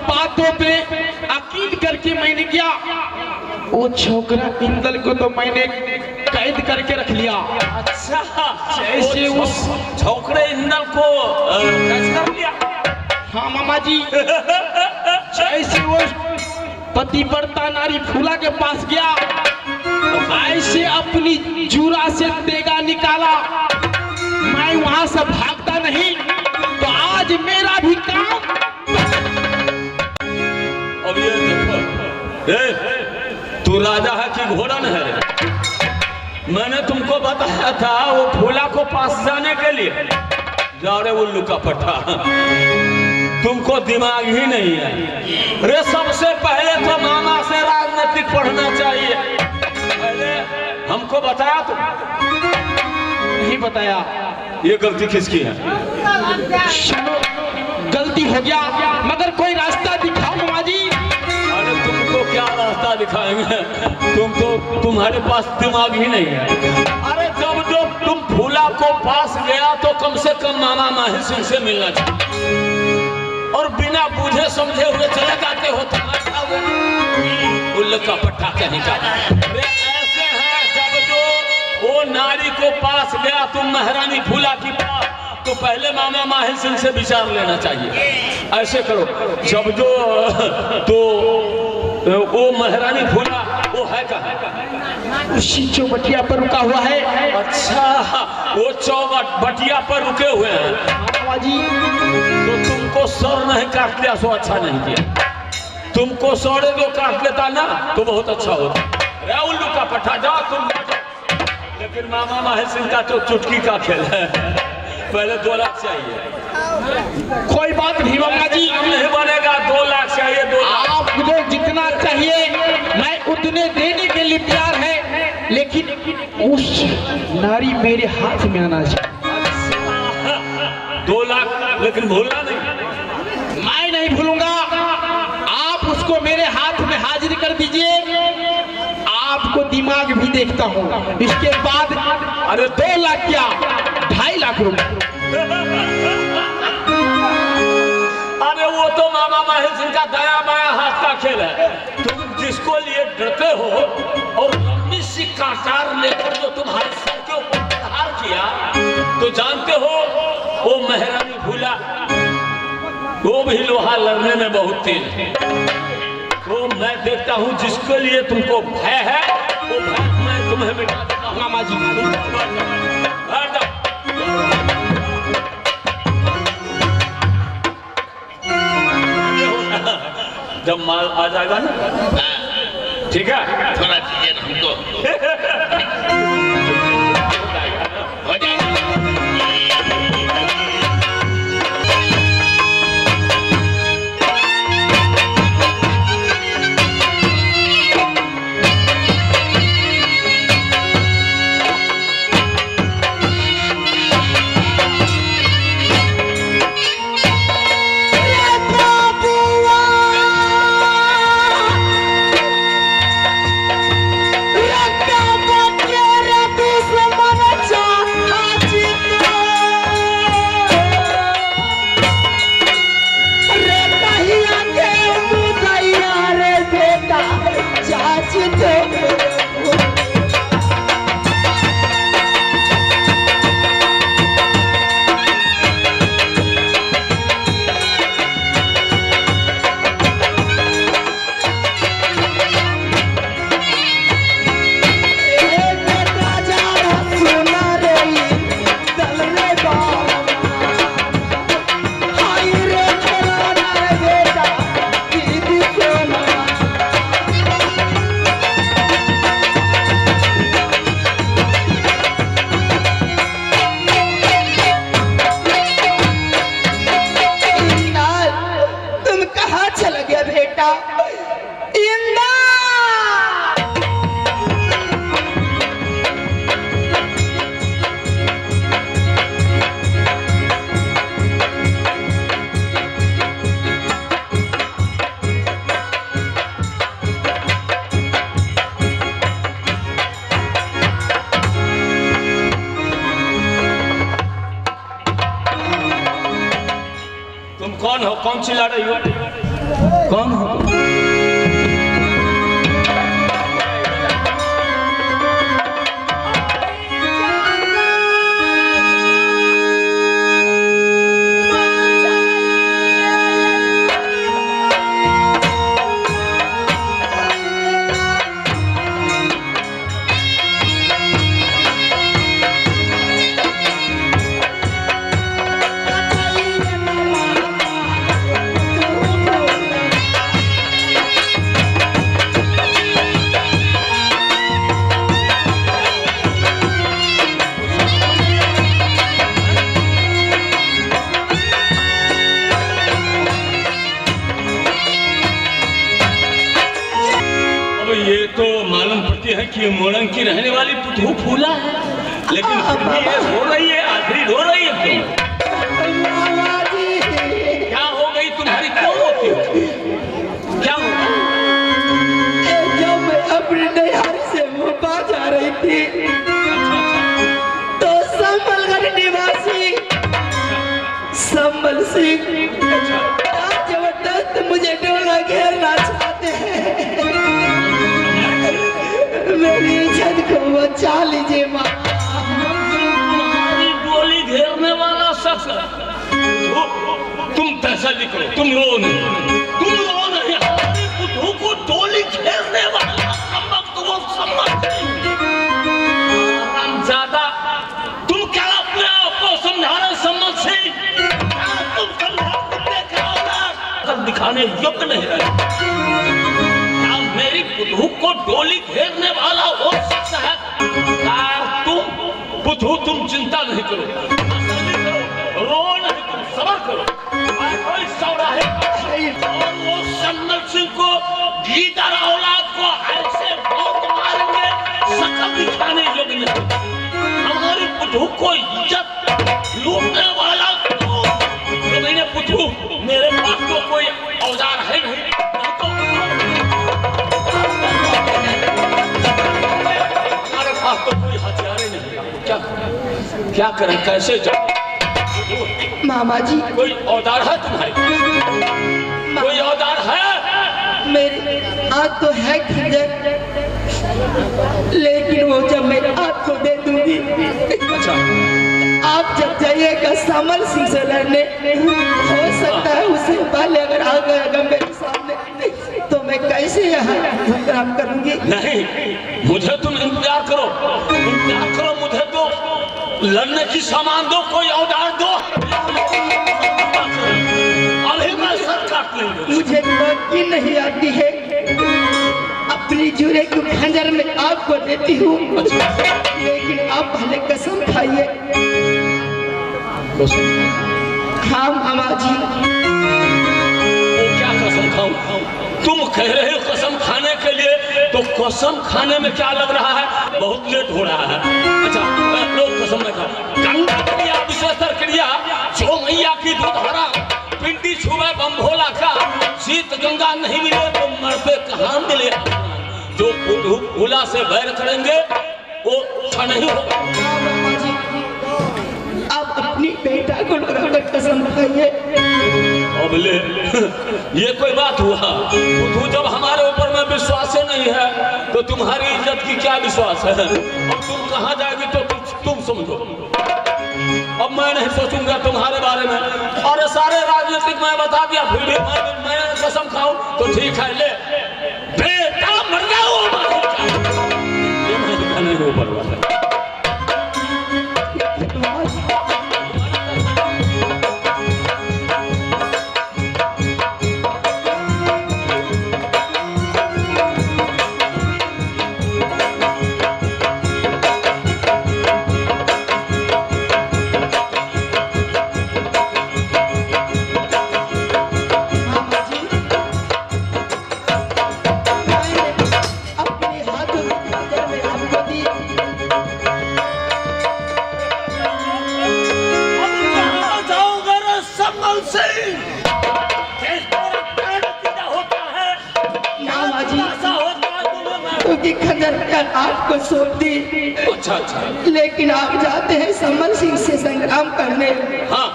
बातों पे अकीद करके मैंने क्या, वो छोकरा इंदल को तो मैंने कैद करके रख लिया। अच्छा, जैसे उस छोकरे इंदल को कैद कर लिया। हाँ मामा जी, जैसे वो पतिव्रता नारी फूला के पास गया, ऐसे अपनी जूरा से तेगा निकाला। मैं वहां से भागता नहीं तो आज मेरा भी काम। अब ये देखो, तू राजा है कि घोड़ा है रे? मैंने तुमको बताया था वो फूला को पास जाने के लिए। जाओ रे उल्लू का पट्टा, तुमको दिमाग ही नहीं है रे। सबसे पहले तो मामा से राजनीतिक पढ़ना चाहिए। पहले हमको बताया तुम नहीं बताया। ये गलती किसकी है? चलो गलती हो गया, मगर कोई रास्ता दिखाओ मामा जी। अरे तुमको क्या रास्ता दिखाएंगे, तुम्हारे पास दिमाग ही नहीं है। अरे जब तुम फूला को पास गया तो कम से कम मामा माहिर सिंह से मिलना चाहिए, और बिना बूझे समझे हुए चले जाते हो। उल्लू का पट्टा कहने का ऐसे है। जब जो वो नारी को पास गया तुम महारानी फूला की पास, तो पहले मामा माहिर सिंह से विचार लेना चाहिए। ऐसे करो, जब जो तो वो महारानी फूला वो है कहाँ? उसी चौबटिया पर रुका हुआ है। अच्छा, वो चौबटिया पर रुके हुए हैं मामा जी। तो तुमको सर नहीं काट लिया सो अच्छा नहीं किया। तुमको सौड़े जो काट लेता ना तो बहुत अच्छा होता। रे उल्लू का पट्टा, जाओ तुम। लेकिन मामा माहिर सिंह का तो चुटकी का खेल है, पहले 2 लाख चाहिए। कोई बात नहीं मामा जी, नहीं बनेगा। 2 लाख चाहिए। 2 लाख आपको जितना चाहिए मैं उतने देने के लिए तैयार है, लेकिन उस नारी मेरे हाथ में आना चाहिए। 2 लाख लेकिन भूलना नहीं। मैं नहीं भूलूंगा। आप उसको मेरे हाथ में हाजिर कर दीजिए। आपको दिमाग भी देखता हूँ। इसके बाद अरे 2 लाख क्या 2.5 लाख रुपए। अरे वो तो मामा माहिर सिंह का दाया बाया हाथ का खेल है। तुम जिसको लिए डरते हो और लंबी सी कांटार लेकर जो तुम्हारे सर के ऊपर प्रहार किया, तो जानते हो वो महारानी फूला, वो भी लोहा लड़ने में बहुत तेज है। तो मैं देखता हूँ जिसके लिए तुमको भय है वो भय मैं तुम्हें मिटा देता हूँ। मामा जी जब माल आ जाएगा ना, ठीक है, थोड़ा दीजिए ना हमको, हो जाएगा। कौन हो? कौन चिल्ला रही हो? कौन हो तुम? ये तो मालूम पड़ती है कि मोरंग की रहने वाली पुतहू फूला है, लेकिन फिर भी ये रो रही है, आखिरी रो रही है क्यों? क्या हो गई तुम्हारी, क्यों रोती हो? क्या हो गई? जब मैं अपने नैहर से मुंबई जा रही थी तो संबलगढ़ निवासी संबल सिंह जबरदस्त मुझे डोला घेरना चाहते हैं। मेरी इज्जत को बचा लीजिए माँ। तुम्हारी गोली घेरने वाला शख्स, तुम तसल्ली करो, तुम रो नहीं, हमारी पुतहू को गोली घेरने वाला ज्यादा तुम क्या अपने आप को समझाना समझ से तुम समझा दिखाने योग्य नहीं रहे। मेरी पुतहू को डोली घेरने वाला वो शख्स है। पुतहू तुम चिंता नहीं करो, रो नहीं, तुम सब्र करो। कोई सौराहे और वो संबल सिंह को गीदड़ औलाद को ऐसे भौंक मारेंगे शकल दिखाने योग्य नहीं। हमारी पुतहू को इज्जत लूटने वाला तो मैंने पुतहू, मेरे पास तो कोई औजार है नहीं, तो कोई हथियार नहीं, क्या करें, कैसे जाए? मामा जी कोई औजार है तुम्हारे? कोई औजार है? मेरे हाथ तो है खंजर, लेकिन वो जब मेरे हाथ को दे दूंगी, अच्छा, आप जब जाइएगा संबल सिंह से लड़ने, हो सकता है उसे पहले अगर आ गएगा मेरे सामने तो मैं कैसे यहाँ काम करूंगी? नहीं, मुझे तुम इंतजार करो, मुझे तो लड़ने की सामान दो, कोई औजार दो, अभी मैं सर काट लूंगा। मुझे बाकी नहीं आती है, अपनी जुरे को खंजर में आपको देती हूँ, लेकिन आप पहले कसम खाइए। हाँ मामा जी। वो क्या कसम खाऊं? तुम कह रहे हो कसम खाने के लिए, तो कसम खाने में क्या लग रहा है? बहुत लेट हो रहा है। अच्छा, लोग कसम न खाओ। गंगा क्रिया विशेषतर क्रिया, जो मैया की दूधहरा पिंडी छुए बम भोला का, शीत गंगा नहीं मिले तो मरते कहाँ मिले? जो भोला से बैर करेंगे वो अच्छा नहीं होगा। आप अपनी बेटा को लगाकर कसम खाइए। अबले ये कोई बात हुआ? तू जब हमारे ऊपर में विश्वास नहीं है तो तुम्हारी इज्जत की क्या विश्वास है? अब तुम कहाँ जाएगी तो तुम समझो। अब मैं नहीं सोचूंगा तुम्हारे बारे में, और सारे राजनीतिक मैं बता दिया, फिर भी मैं कसम खाऊं तो ठीक है, ले बेटा मर जाओ, ये नहीं हो पर आपको सौंप दी। अच्छा, लेकिन आप जाते हैं संबल सिंह से संग्राम करने। हाँ,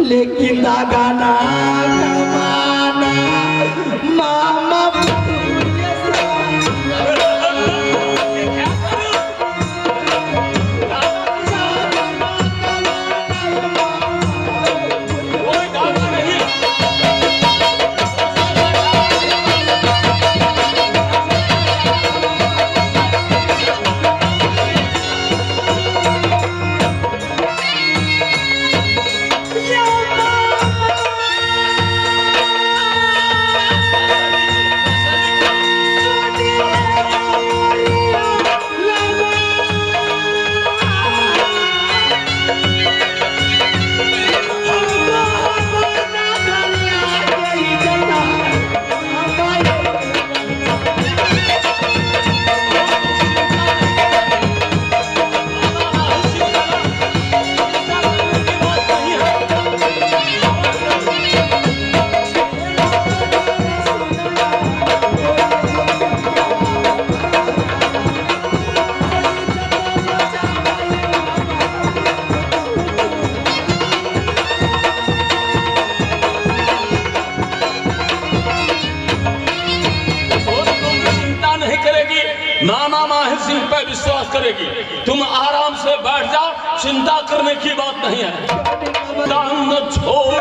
लेकिन दागाना कमाना मामा मामा माहिर सिंह पे विश्वास करेगी। तुम आराम से बैठ जाओ, चिंता करने की बात नहीं है। दान छोड़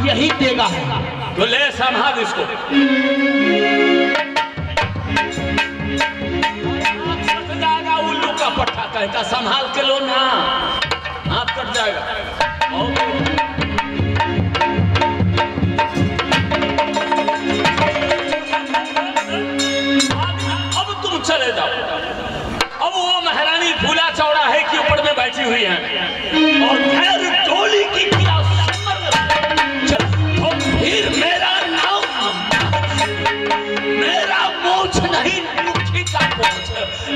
यही देगा तो ले संभाल इसको। जाएगा उल्लू का पट्टा कहता संभाल के लो ना, हाथ कट जाएगा। अब तुम चले जाओ। अब वो महारानी भूला चौड़ा है कि ऊपर में बैठी हुई है और खैर टोली की फिर मेरा नाम मेरा मोछ नहीं, मुखी का मोछ।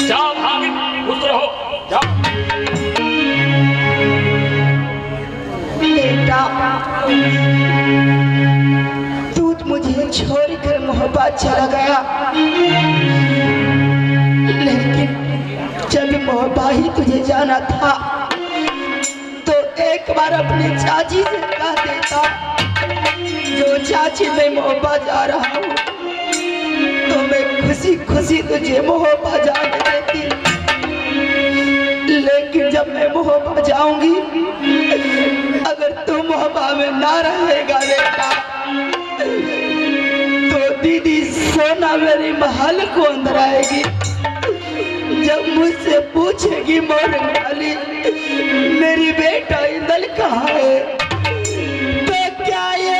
जाओ भाभी, उतरो, जाओ। बेटा तू मुझे छोड़कर मोहब्बत चला गया, लेकिन जब मोहब्बत ही तुझे जाना था तो एक बार अपनी चाची से कह देता, जो चाची मैं मोहब्बत जा रहा हूँ तो मैं खुशी खुशी तुझे मोहब्बत जाने देती। लेकिन जब मैं मोहब्बत जाऊंगी, अगर तू मोहब्बत में ना रहेगा बेटा तो दीदी सोना मेरी महल को अंदर आएगी। जब मुझसे पूछेगी मोर वाली मेरी बेटा इंदल कहाँ है, तो क्या ये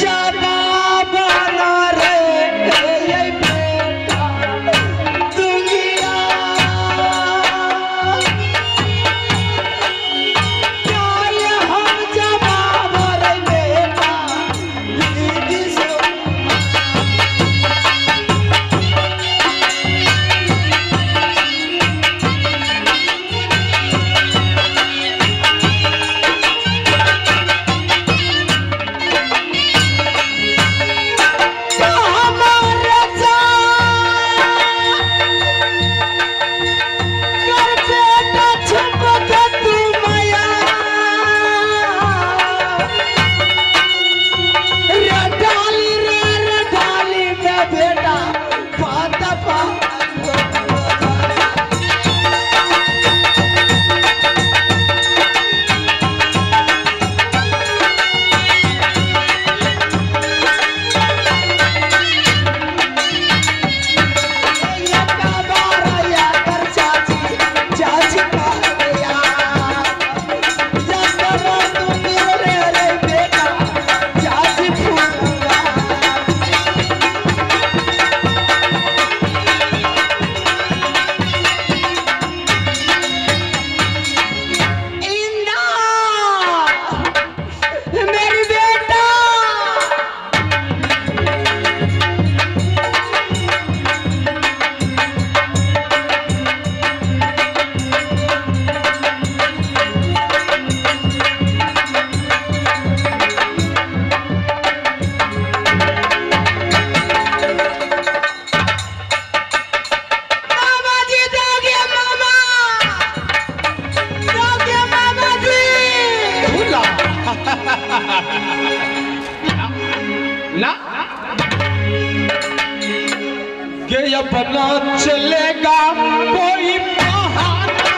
जवाब ना रहे ये बेटा दुनिया, क्या ये हम जवाब रहे बेटा दीदी से। ना कि अपना चलेगा कोई बहाना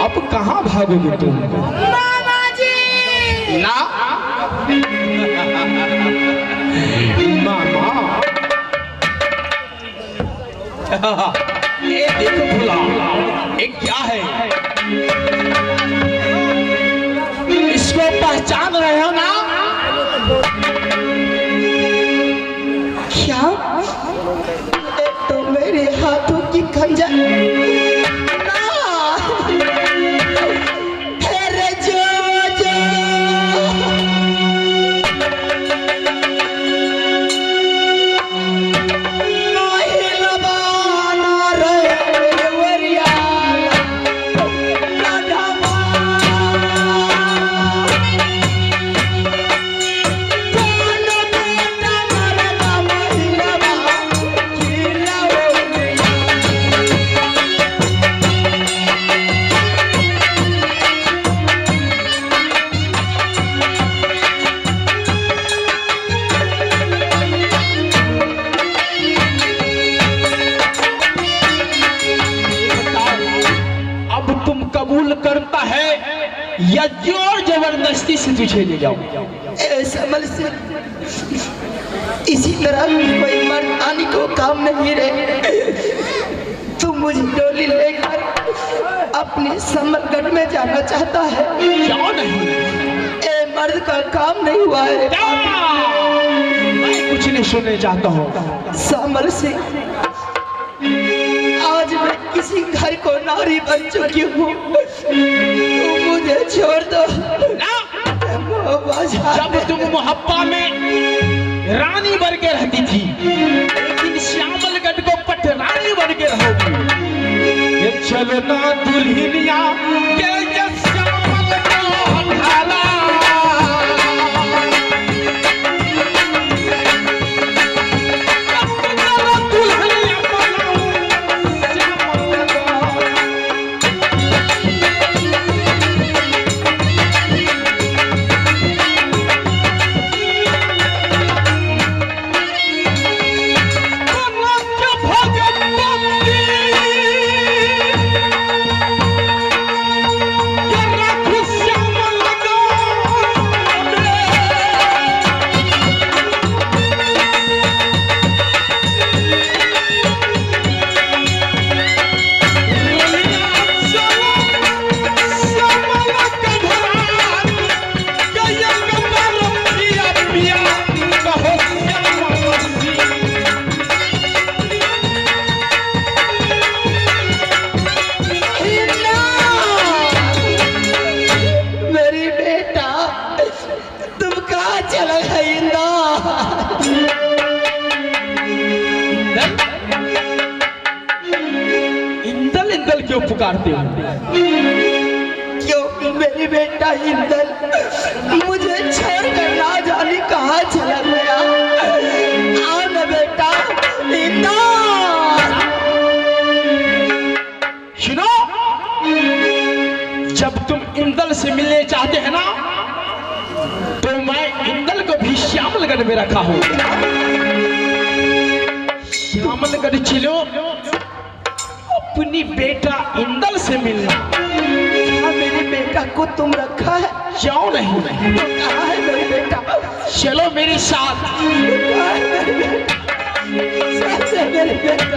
अब कहाँ भागोगे तुम? मामा जी ना मामा ये देखो भोला, ये क्या है? इसको पहचान रहे हो ना? क्या? ये तो मेरे हाथों की खंजर। करता है या जोर जबरदस्ती से तुझे ले जाऊं? समझ से इसी तरह कोई मर्दानी को काम नहीं रहे। तू मुझे डोली लेकर अपने समरगढ़ में जाना चाहता है? क्यों नहीं? दर्द का काम नहीं हुआ है। मैं कुछ नहीं सुनने चाहता हूँ। श्यामल सिंह, आज मैं किसी घर को नारी बन चुकी हूँ, तुम मुझे छोड़ दो। जब तुम मोहब्बा में रानी बन के रहती थी, लेकिन श्यामलगढ़ को पटरानी बन के रहोगी। ये चलो ना दुल्हनिया के ये श्यामल को ढाला। क्यों पुकारते हो? क्यों मेरी बेटा इंदल मुझे छोड़कर ना जाने कहाँ चला गया। आओ ना बेटा इंदल। सुनो, जब तुम इंदल से मिलने चाहते हैं ना, तो मैं इंदल को भी श्यामलगढ़ में रखा हूँ। श्यामलगढ़ चलो, अपनी बेटा इंदल से मिलना। क्या मेरे बेटा को तुम रखा है? क्यों नहीं? तो कहाँ है मेरे बेटा? चलो मेरे साथ। कहाँ है मेरे बेटा? मेरे बेटा